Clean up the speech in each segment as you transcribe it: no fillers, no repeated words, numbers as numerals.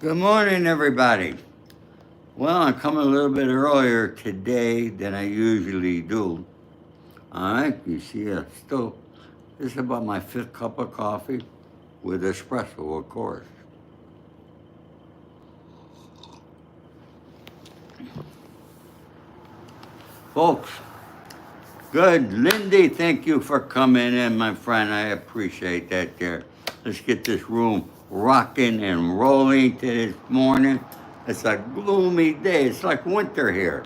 Good morning, everybody. Well, I'm coming a little bit earlier today than I usually do. All right, you see, this is about my fifth cup of coffee with espresso, of course. Folks, good. Lindy, thank you for coming in, my friend. I appreciate that there. Let's get this room rocking and rolling to this morning. It's a gloomy day. It's like winter here.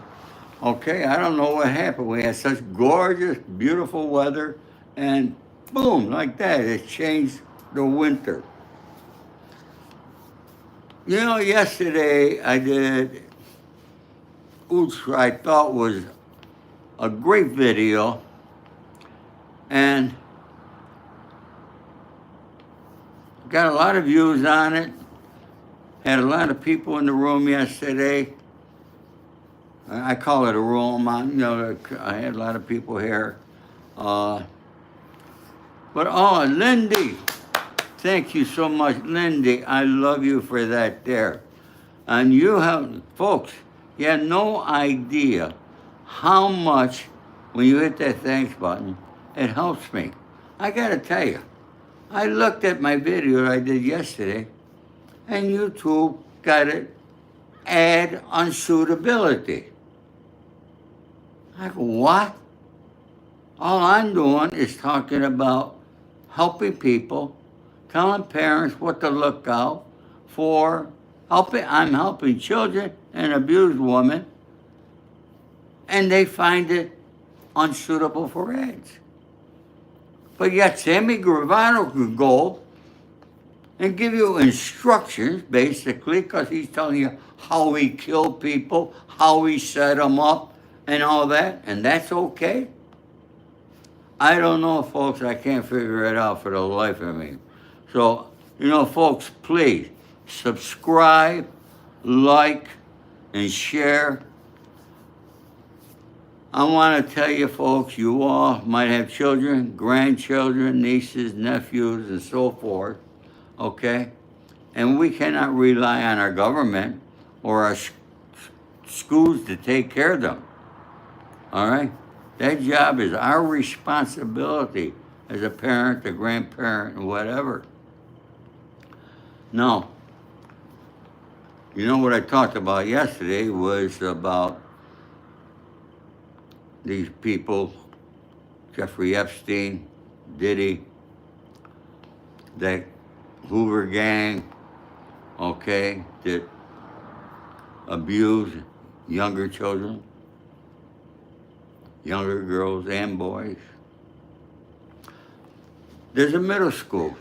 Okay, I don't know what happened. We had such gorgeous, beautiful weather, and boom, like that, it changed the winter. Yesterday I did, which I thought was a great video, and got a lot of views on it. Had a lot of people in the room yesterday. I call it a room. I had a lot of people here. Uh, Lindy, thank you so much, Lindy. I love you for that there. And you have, folks, you have no idea how much, when you hit that thanks button, it helps me. I gotta tell you, I looked at my video I did yesterday, and YouTube got it, ad unsuitability. I go, what? All I'm doing is talking about helping people, telling parents what to look out for. I'm helping children and abused women, and they find it unsuitable for ads. But yet Sammy Gravano could go and give you instructions, basically, because he's telling you how he killed people, how he set them up, and all that, and that's okay? I don't know, folks. I can't figure it out for the life of me. So, folks, please subscribe, like, and share. I want to tell you, folks, you all might have children, grandchildren, nieces, nephews, and so forth, okay? And we cannot rely on our government or our schools to take care of them, all right? That job is our responsibility as a parent, a grandparent, and whatever. Now, what I talked about yesterday was about these people, Jeffrey Epstein, Diddy, that Hoover gang, okay, that abuse younger children, younger girls and boys. There's a middle school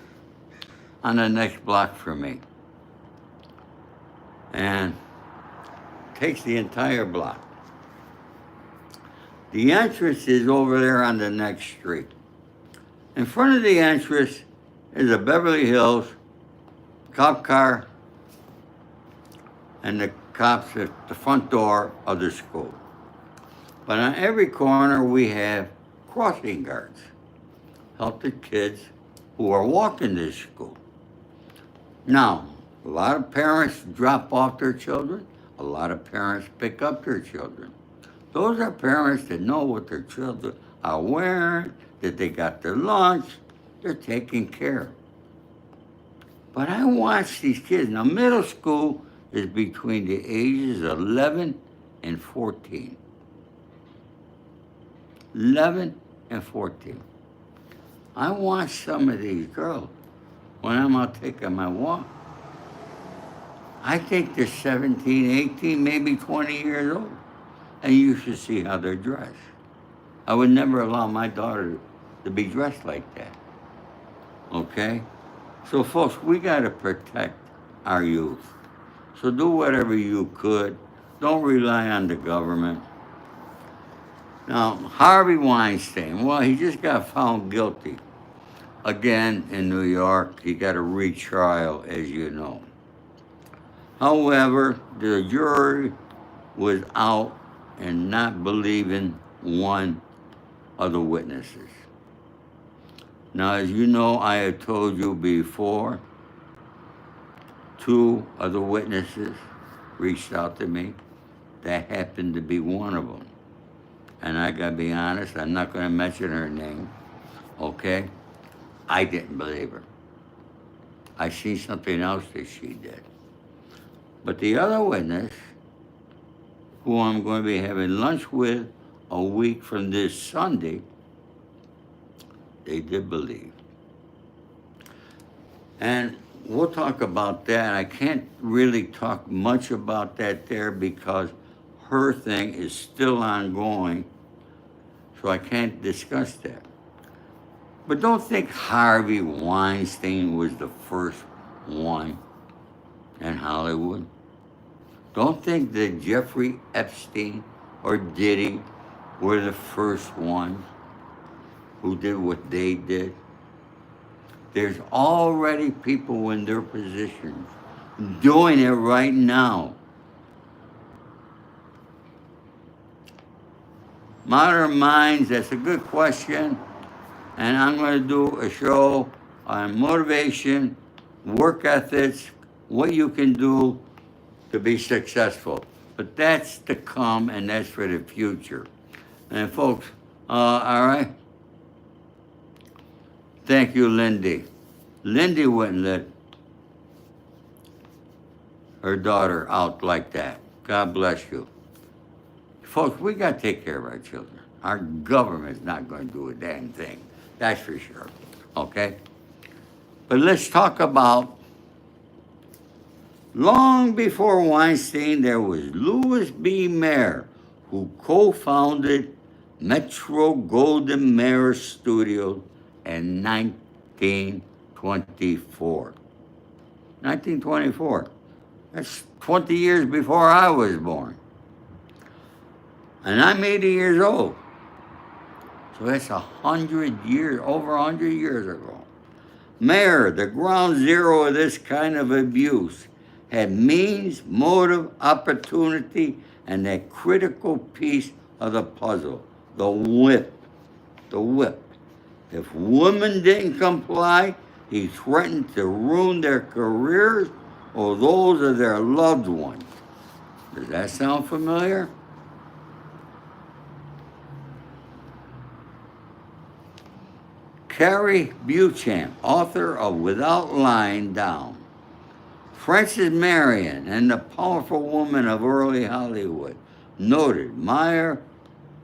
on the next block from me, and takes the entire block. The entrance is over there on the next street. In front of the entrance is a Beverly Hills cop car, and the cops at the front door of the school. But on every corner we have crossing guards, help the kids who are walking to school. Now, a lot of parents drop off their children. A lot of parents pick up their children. Those are parents that know what their children are wearing, that they got their lunch, they're taking care. But I watch these kids. Now, middle school is between the ages of 11 and 14. 11 and 14. I watch some of these girls when I'm out taking my walk. I think they're 17, 18, maybe 20 years old. And you should see how they're dressed. I would never allow my daughter to be dressed like that. Okay? So, folks, we got to protect our youth. So do whatever you could. Don't rely on the government. Now, Harvey Weinstein, well, he just got found guilty. Again, in New York, he got a retrial, as you know. However, the jury was out and not believing one of the witnesses. Now, as you know, I had told you before, two of the witnesses reached out to me. That happened to be one of them. And I gotta be honest, I'm not gonna mention her name, okay? I didn't believe her. I seen something else that she did. But the other witness, who I'm going to be having lunch with a week from this Sunday, they did believe. And we'll talk about that. I can't really talk much about that there because her thing is still ongoing, so I can't discuss that. But don't think Harvey Weinstein was the first one in Hollywood. Don't think that Jeffrey Epstein or Diddy were the first ones who did what they did. There's already people in their positions doing it right now. Modern Minds, that's a good question. And I'm going to do a show on motivation, work ethics, what you can do to be successful. But that's to come, and that's for the future. And folks, all right? Thank you, Lindy. Lindy wouldn't let her daughter out like that. God bless you. Folks, we got to take care of our children. Our government's not going to do a damn thing. That's for sure. Okay? But let's talk about long before Weinstein, there was Louis B. Mayer, who co-founded Metro Golden Mayer Studios in 1924. 1924. That's 20 years before I was born. And I'm 80 years old. So that's 100 years, over 100 years ago. Mayer, the ground zero of this kind of abuse, had means, motive, opportunity, and that critical piece of the puzzle, the whip. The whip. If women didn't comply, he threatened to ruin their careers or those of their loved ones. Does that sound familiar? Carrie Buchan, author of Without Lying Down. Frances Marion and the powerful woman of early Hollywood, noted Mayer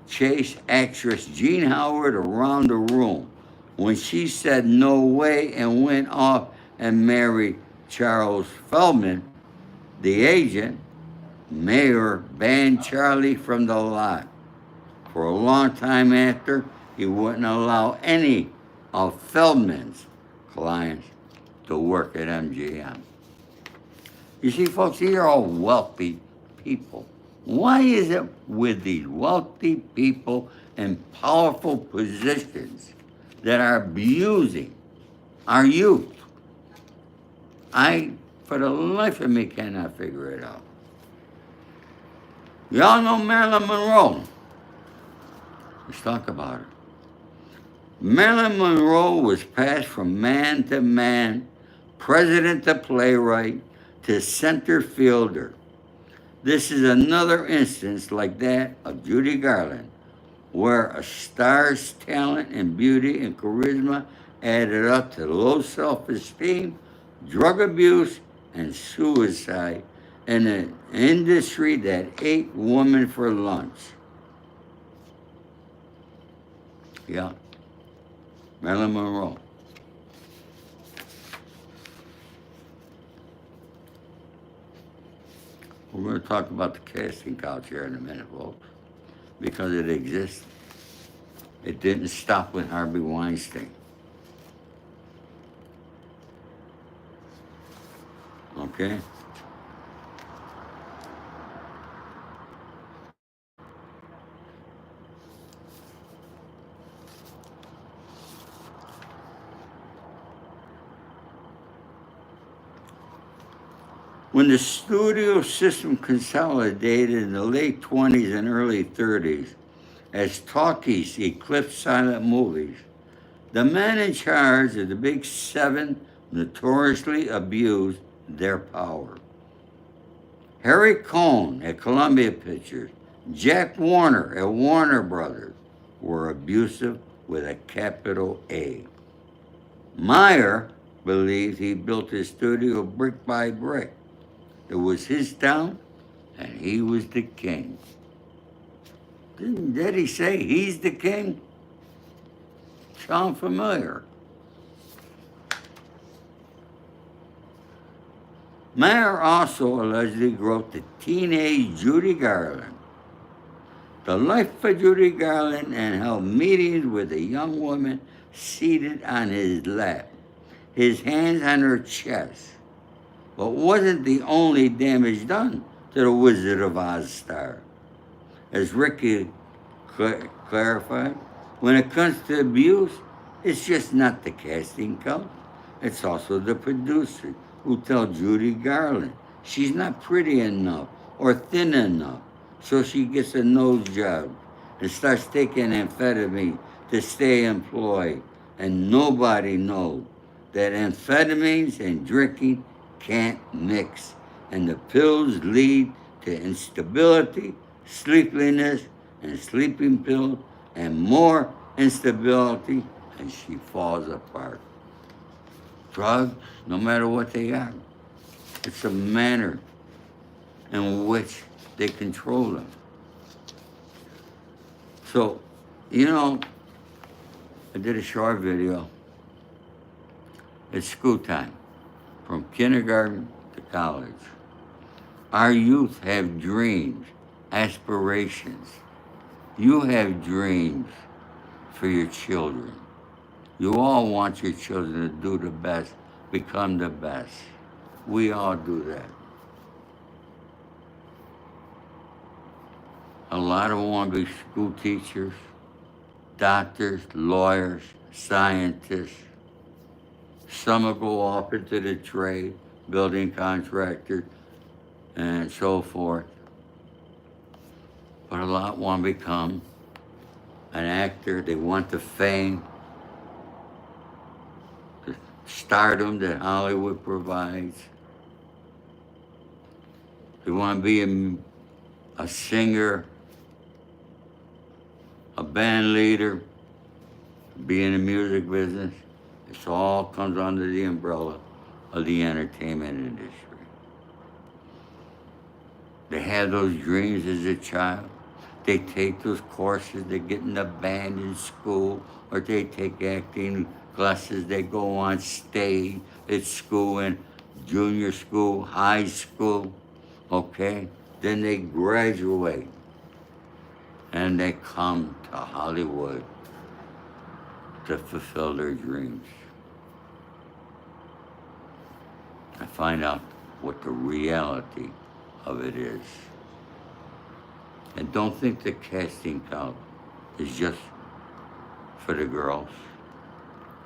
chased actress Jean Howard around the room when she said no way and went off and married Charles Feldman, the agent. Mayer banned Charlie from the lot. For a long time after, he wouldn't allow any of Feldman's clients to work at MGM. You see, folks, these are all wealthy people. Why is it with these wealthy people in powerful positions that are abusing our youth? I, for the life of me, cannot figure it out. Y'all know Marilyn Monroe. Let's talk about her. Marilyn Monroe was passed from man to man, president to playwright to center fielder. This is another instance like that of Judy Garland, where a star's talent and beauty and charisma added up to low self-esteem, drug abuse, and suicide in an industry that ate women for lunch. Yeah. Marilyn Monroe. We're going to talk about the casting couch here in a minute, folks, because it exists. It didn't stop with Harvey Weinstein. Okay? When the studio system consolidated in the late 20s and early 30s, as talkies eclipsed silent movies, the man in charge of the big seven notoriously abused their power. Harry Cohn at Columbia Pictures, Jack Warner at Warner Brothers were abusive with a capital A. Meyer believes he built his studio brick by brick. It was his town, and he was the king. Did he say he's the king? Sound familiar? Meyer also allegedly wrote the teenage Judy Garland, The Life of Judy Garland, and held meetings with a young woman seated on his lap, his hands on her chest. But wasn't the only damage done to the Wizard of Oz star. As Ricky clarified, when it comes to abuse, it's just not the casting couch. It's also the producer who tell Judy Garland she's not pretty enough or thin enough, so she gets a nose job and starts taking amphetamine to stay employed. And nobody knows that amphetamines and drinking can't mix, and the pills lead to instability, sleepiness, and sleeping pills, and more instability, and she falls apart. Drugs, no matter what they are, it's a manner in which they control them. So, I did a short video. It's school time, from kindergarten to college. Our youth have dreams, aspirations. You have dreams for your children. You all want your children to do the best, become the best. We all do that. A lot of them want to be school teachers, doctors, lawyers, scientists. Some will go off into the trade, building contractors, and so forth. But a lot want to become an actor. They want the fame, the stardom that Hollywood provides. They want to be a singer, a band leader, be in the music business. This all comes under the umbrella of the entertainment industry. They have those dreams as a child. They take those courses, they get in the band in school, or they take acting classes, they go on stage at school, in junior school, high school, okay? Then they graduate, and they come to Hollywood to fulfill their dreams. I find out what the reality of it is. And don't think the casting couch is just for the girls,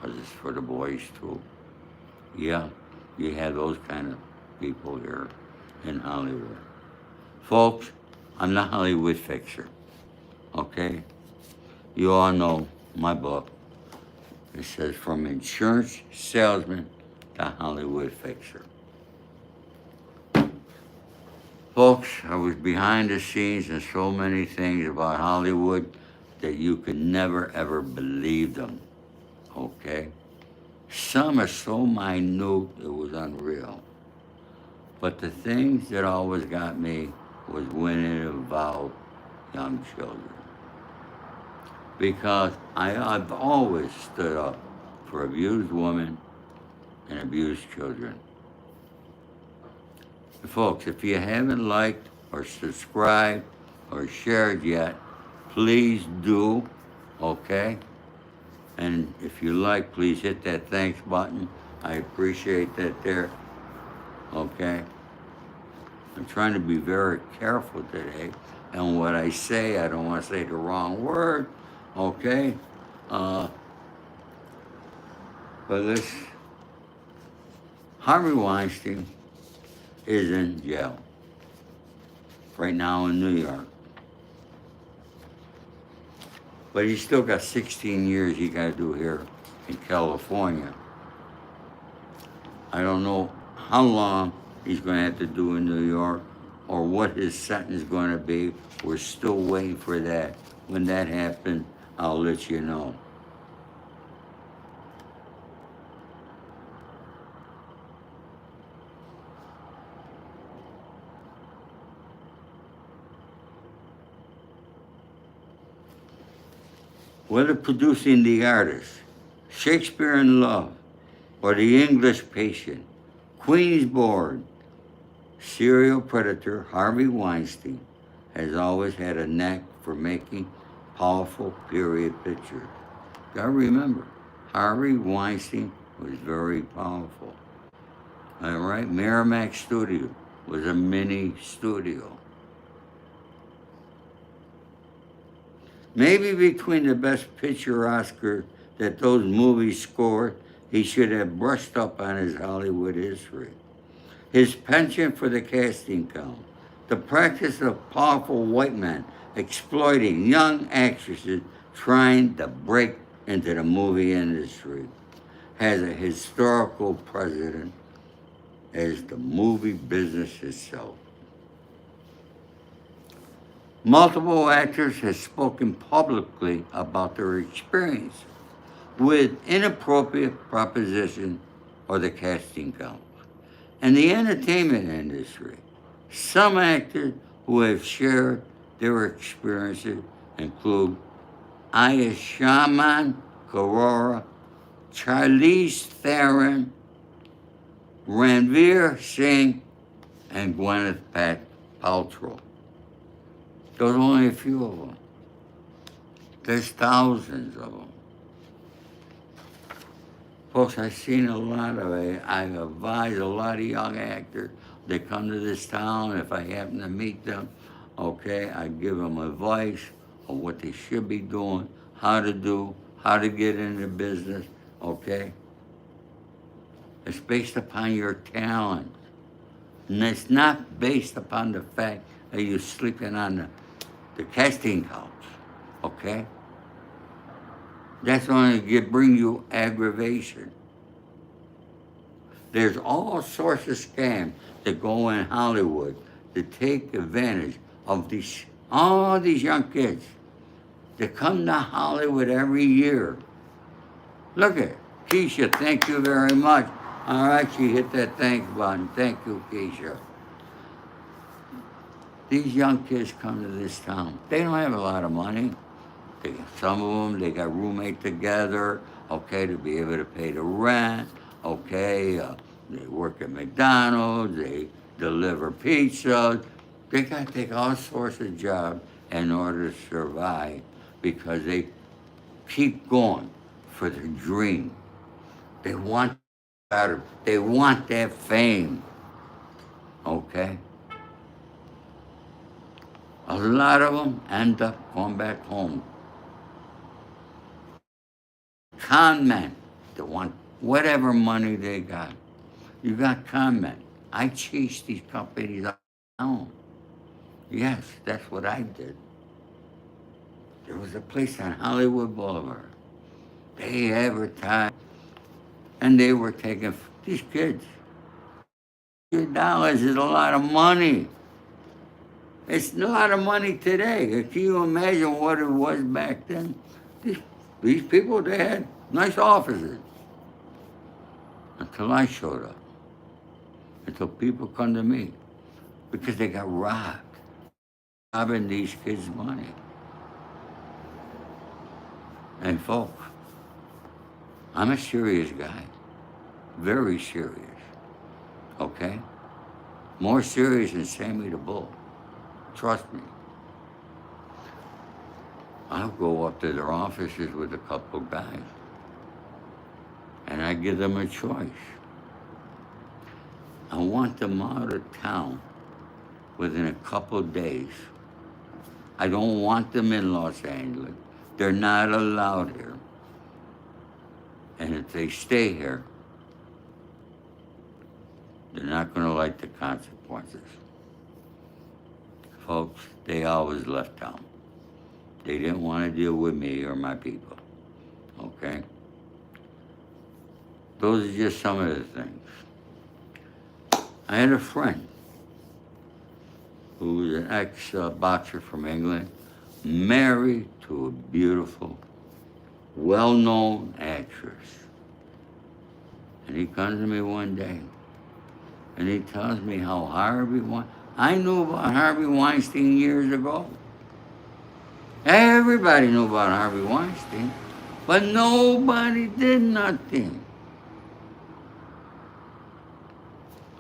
because it's for the boys too. Yeah, you have those kind of people here in Hollywood. Folks, I'm the Hollywood Fixer, okay? You all know my book. It says, From Insurance Salesman to Hollywood Fixer. Folks, I was behind the scenes in so many things about Hollywood that you could never ever believe them, okay? Some are so minute, it was unreal. But the things that always got me was when it involved young children. Because I've always stood up for abused women and abused children. Folks, if you haven't liked or subscribed or shared yet, please do, okay? And if you like, please hit that thanks button. I appreciate that there, okay? I'm trying to be very careful today. And what I say, I don't want to say the wrong word, okay? But this, Harvey Weinstein is in jail right now in New York. But he's still got 16 years he got to do here in California. I don't know how long he's going to have to do in New York or what his sentence is going to be. We're still waiting for that. When that happens, I'll let you know. Whether producing The Artist, Shakespeare in Love, or The English Patient, Queen's Board, serial predator Harvey Weinstein has always had a knack for making powerful period pictures. Gotta remember, Harvey Weinstein was very powerful. All right, Merrimack Studio was a mini studio. Maybe between the Best Picture Oscar that those movies scored, he should have brushed up on his Hollywood history. His penchant for the casting count, the practice of powerful white men exploiting young actresses trying to break into the movie industry, has a historical precedent as the movie business itself. Multiple actors have spoken publicly about their experience with inappropriate proposition or the casting couch. In the entertainment industry, some actors who have shared their experiences include Ayeshaman Karora, Charlize Theron, Ranveer Singh, and Gwyneth Paltrow. Those are only a few of them. There's thousands of them. Folks, I've seen a lot of it. I've advised a lot of young actors. They come to this town. If I happen to meet them, okay, I give them advice on what they should be doing, how to do, how to get into business, okay? It's based upon your talent. And it's not based upon the fact that you're sleeping on the casting couch, okay? That's going to bring you aggravation. There's all sorts of scams that go in Hollywood to take advantage of all these young kids that come to Hollywood every year. Look at it. Keisha, thank you very much. All right, she hit that thanks button. Thank you, Keisha. These young kids come to this town. They don't have a lot of money. Some of them, they got roommate together, okay, to be able to pay the rent, okay. They work at McDonald's, they deliver pizza. They got to take all sorts of jobs in order to survive because they keep going for their dream. They want better. They want that fame, okay? A lot of them end up going back home. Con men that want whatever money they got. You got con men. I chased these companies down. Yes, that's what I did. There was a place on Hollywood Boulevard. They advertised, and they were taking these kids. $100 is a lot of money. It's a lot of money today. Can you imagine what it was back then? These people, they had nice offices. Until I showed up. Until people come to me. Because they got robbed. Robbing these kids' money. And folks, I'm a serious guy. Very serious. Okay? More serious than Sammy the Bull. Trust me. I'll go up to their offices with a couple guys, and I give them a choice. I want them out of town within a couple of days. I don't want them in Los Angeles. They're not allowed here. And if they stay here, they're not going to like the consequences. Folks, they always left town. They didn't want to deal with me or my people, okay? Those are just some of the things. I had a friend who was an ex-boxer from England, married to a beautiful, well-known actress. And he comes to me one day, and he tells me how I knew about Harvey Weinstein years ago. Everybody knew about Harvey Weinstein, but nobody did nothing.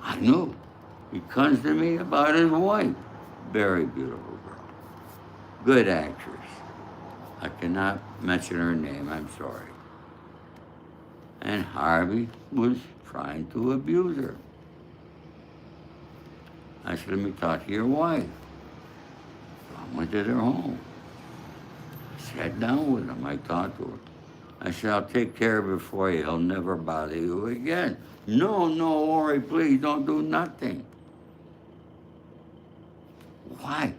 I knew. He comes to me about his wife, very beautiful girl, good actress. I cannot mention her name, I'm sorry. And Harvey was trying to abuse her. I said, let me talk to your wife. So I went to their home. I sat down with him, I talked to her. I said, I'll take care of it for you. He'll never bother you again. No, Ori, please don't do nothing. Why?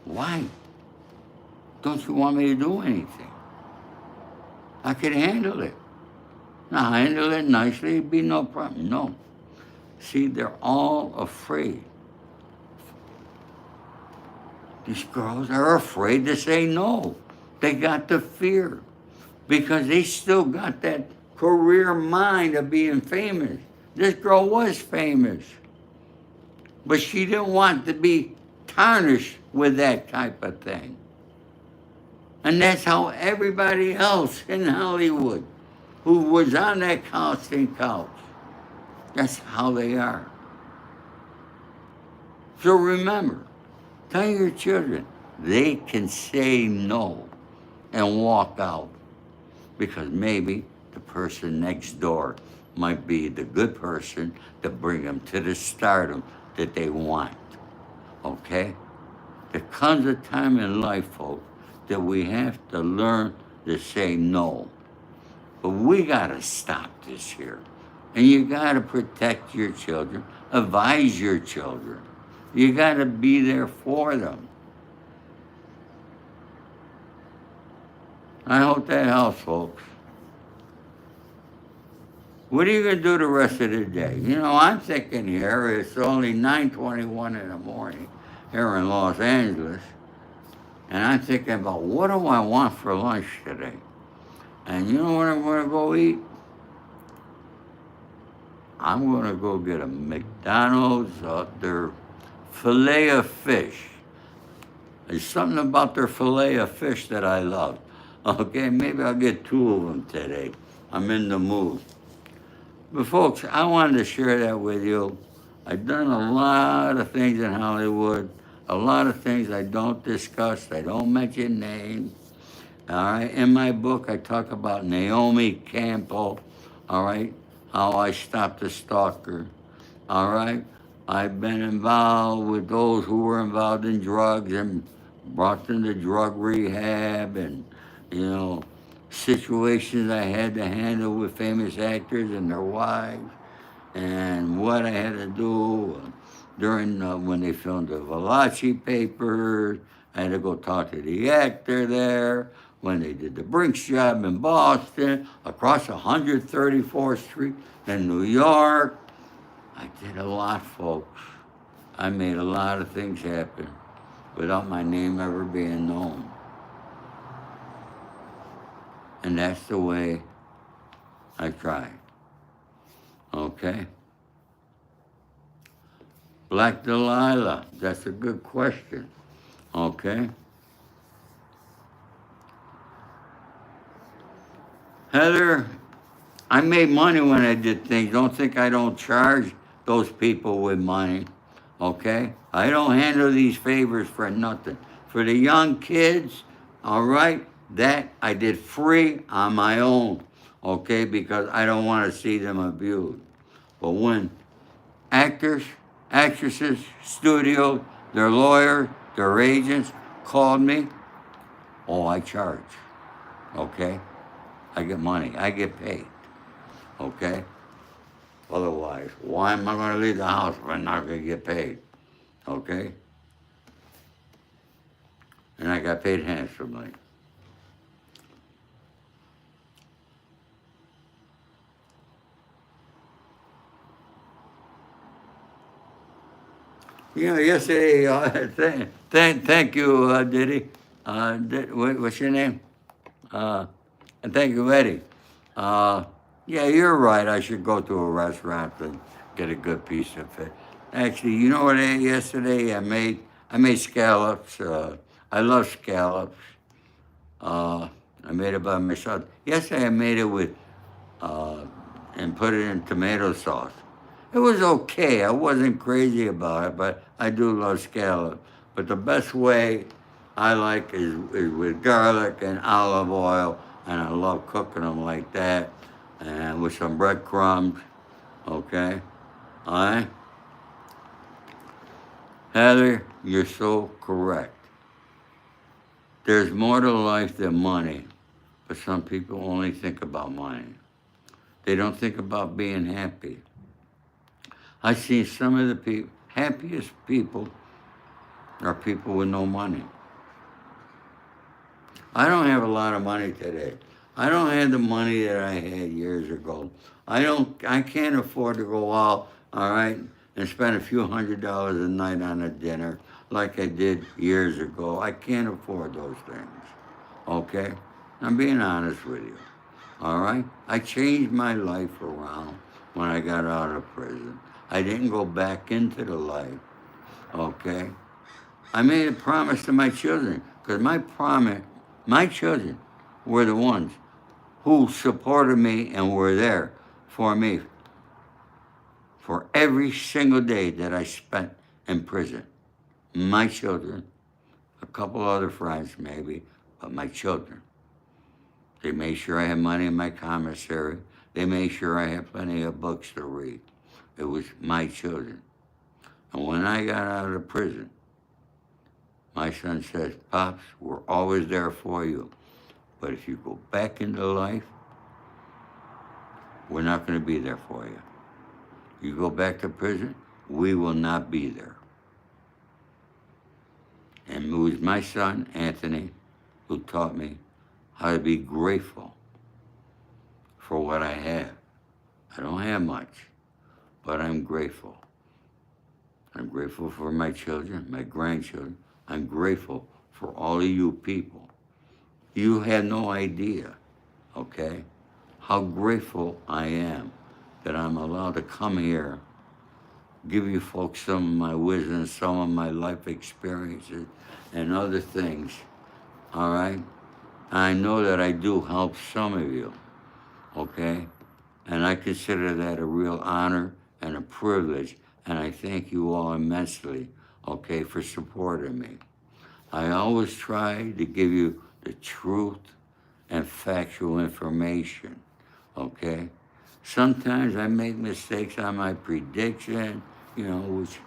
Why? Don't you want me to do anything? I could handle it. Now, handle it nicely, it'd be no problem. No. See, they're all afraid. These girls are afraid to say no. They got the fear because they still got that career mind of being famous. This girl was famous, but she didn't want to be tarnished with that type of thing. And that's how everybody else in Hollywood who was on that constant couch, that's how they are. So remember, tell your children they can say no and walk out because maybe the person next door might be the good person to bring them to the stardom that they want, okay? There comes a time in life, folks, that we have to learn to say no. But we gotta stop this here. And you gotta protect your children, advise your children. You gotta be there for them. I hope that helps, folks. What are you gonna do the rest of the day? You know, I'm thinking here, it's only 9:21 in the morning here in Los Angeles. And I'm thinking about what do I want for lunch today? And you know what I'm gonna go eat? I'm gonna go get a McDonald's, their filet of fish. There's something about their filet of fish that I love. Okay, maybe I'll get 2 of them today. I'm in the mood. But folks, I wanted to share that with you. I've done a lot of things in Hollywood, a lot of things I don't discuss, I don't mention names. All right, in my book, I talk about Naomi Campbell, all right, how I stopped a stalker, all right. I've been involved with those who were involved in drugs and brought them to drug rehab and, you know, situations I had to handle with famous actors and their wives and what I had to do during when they filmed the Valachi papers. I had to go talk to the actor there when they did the Brinks job in Boston, across 134th Street in New York. I did a lot, folks. I made a lot of things happen without my name ever being known. And that's the way I try. Okay? Black Delilah, that's a good question. Okay? Heather, I made money when I did things. Don't think I don't charge those people with money. Okay? I don't handle these favors for nothing. For the young kids, all right, that I did free on my own, okay, because I don't want to see them abused. But when actors, actresses, studios, their lawyers, their agents called me, oh, I charge, okay? I get money, I get paid, okay? Otherwise, why am I going to leave the house if I'm not going to get paid, okay? And I got paid handsomely. Yesterday, thank you, Diddy. What's your name? Uh, and thank you, Eddie. Uh, yeah, you're right. I should go to a restaurant and get a good piece of it. Actually, you know what I ate yesterday? I made scallops. I love scallops. Uh, I made it by myself. Yesterday, I made it with uh, and put it in tomato sauce. It was okay. I wasn't crazy about it, but I do love scallop. But the best way I like is with garlic and olive oil, and I love cooking them like that, and with some breadcrumbs. Okay, all right, Heather, you're so correct. There's more to life than money, but some people only think about money. They don't think about being happy. I see some of the happiest people are people with no money. I don't have a lot of money today. I don't have the money that I had years ago. I can't afford to go out, all right, and spend a few $100s a night on a dinner like I did years ago. I can't afford those things. Okay? I'm being honest with you. All right? I changed my life around when I got out of prison. I didn't go back into the life. Okay? I made a promise to my children because my children were the ones who supported me and were there for me for every single day that I spent in prison. My children, a couple other friends maybe, but my children. They made sure I had money in my commissary. They made sure I had plenty of books to read. It was my children. And when I got out of prison, my son says, Pops, we're always there for you. But if you go back into life, we're not going to be there for you. You go back to prison, we will not be there. And it was my son, Anthony, who taught me how to be grateful for what I have. I don't have much, but I'm grateful. I'm grateful for my children, my grandchildren. I'm grateful for all of you people. You have no idea, okay, how grateful I am that I'm allowed to come here, give you folks some of my wisdom, some of my life experiences, and other things, all right? I know that I do help some of you, okay? And I consider that a real honor and a privilege, and I thank you all immensely, okay, for supporting me. I always try to give you the truth and factual information, okay? Sometimes I make mistakes on my prediction, which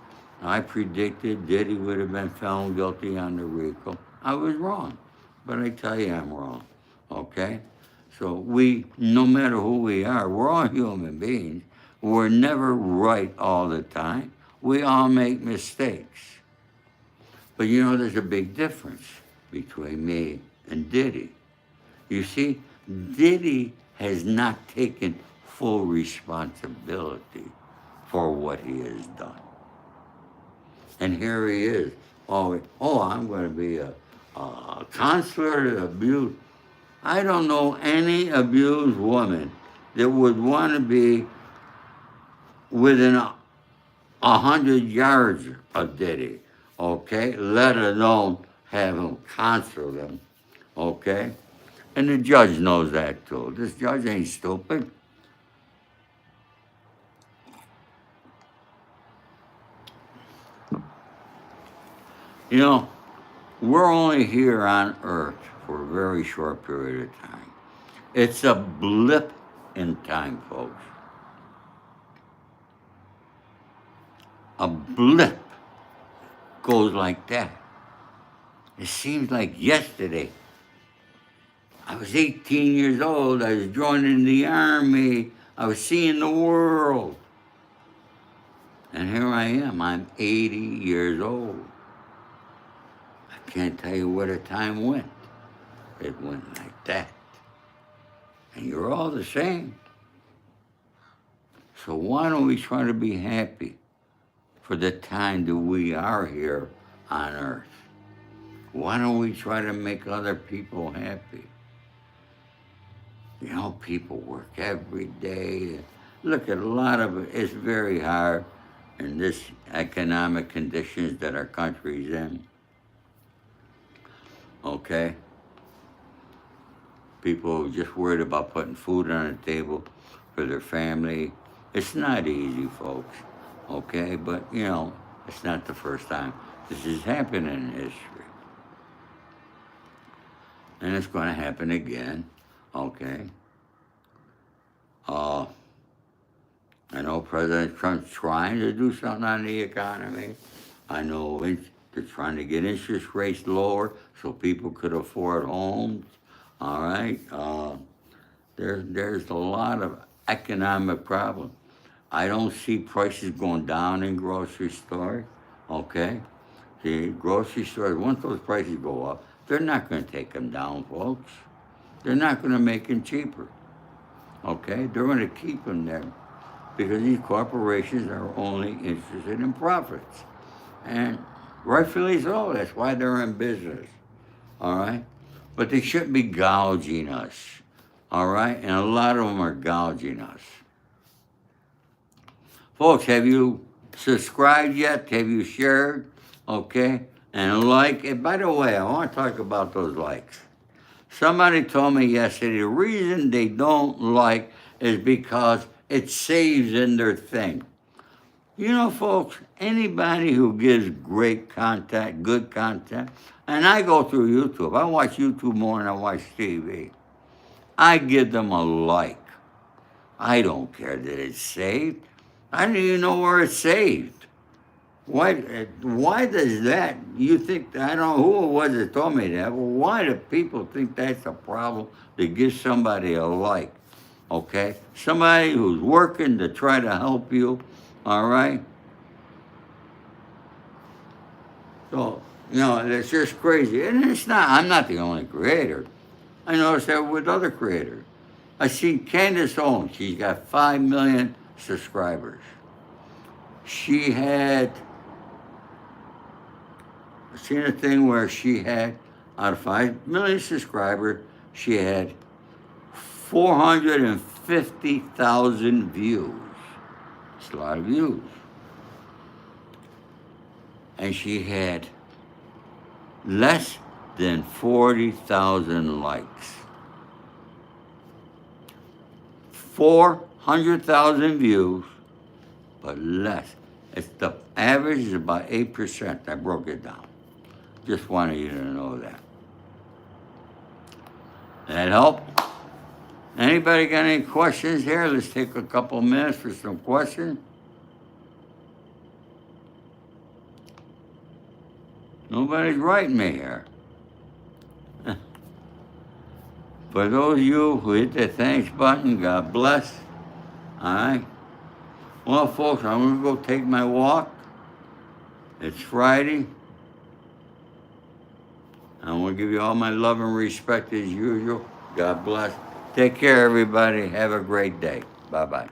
I predicted Diddy would have been found guilty on the RICO. I was wrong, but I tell you I'm wrong, okay? So no matter who we are, we're all human beings. We're never right all the time. We all make mistakes. But there's a big difference between me and Diddy. You see, Diddy has not taken full responsibility for what he has done. And here he is. I'm going to be a counselor to abuse. I don't know any abused woman that would want to be within 100 yards of Diddy, okay? Let alone have him counsel them, okay? And the judge knows that too. This judge ain't stupid. You know, we're only here on Earth for a very short period of time. It's a blip in time, folks. A blip goes like that. It seems like yesterday. I was 18 years old. I was joining the army. I was seeing the world. And here I am. I'm 80 years old. I can't tell you where the time went. It went like that. And you're all the same. So why don't we try to be happy for for the time that we are here on earth. Why don't we try to make other people happy? You know, people work every day. Look at a lot of it. It's very hard in this economic conditions that our country's in. Okay? People are just worried about putting food on the table for their family. It's not easy, folks. Okay? But, you know, it's not the first time this has happened in history. And it's going to happen again. Okay? I know President Trump's trying to do something on the economy. I know they're trying to get interest rates lower so people could afford homes. All right? There's a lot of economic problems. I don't see prices going down in grocery stores. Okay? The grocery stores, once those prices go up, they're not going to take them down, folks. They're not going to make them cheaper. Okay? They're going to keep them there because these corporations are only interested in profits. And rightfully so. That's why they're in business. All right? But they shouldn't be gouging us. All right? And a lot of them are gouging us. Folks, have you subscribed yet? Have you shared? Okay? And like. And by the way, I want to talk about those likes. Somebody told me yesterday the reason they don't like is because it saves in their thing. You know, folks, anybody who gives great content, good content, and I go through YouTube. I watch YouTube more than I watch TV. I give them a like. I don't care that it's saved. I don't even know where it's saved. Why does that, you think, I don't know who it was that told me that, well, why do people think that's a problem to give somebody a like, okay? Somebody who's working to try to help you, all right? So, you know, it's just crazy. And it's not, I'm not the only creator. I noticed that with other creators. I seen Candace Owens, she's got 5 million subscribers. She had, I seen a thing where she had, out of 5 million subscribers, she had 450,000 views. It's a lot of views. And she had less than 40,000 likes. 400,000 views, but less. It's the average is about 8%. I broke it down. Just wanted you to know that. That help? Anybody got any questions here? Let's take a couple minutes for some questions. Nobody's writing me here. For those of you who hit the thanks button, God bless. All right. Well, folks, I'm going to go take my walk. It's Friday. I want to give you all my love and respect as usual. God bless. Take care, everybody. Have a great day. Bye-bye.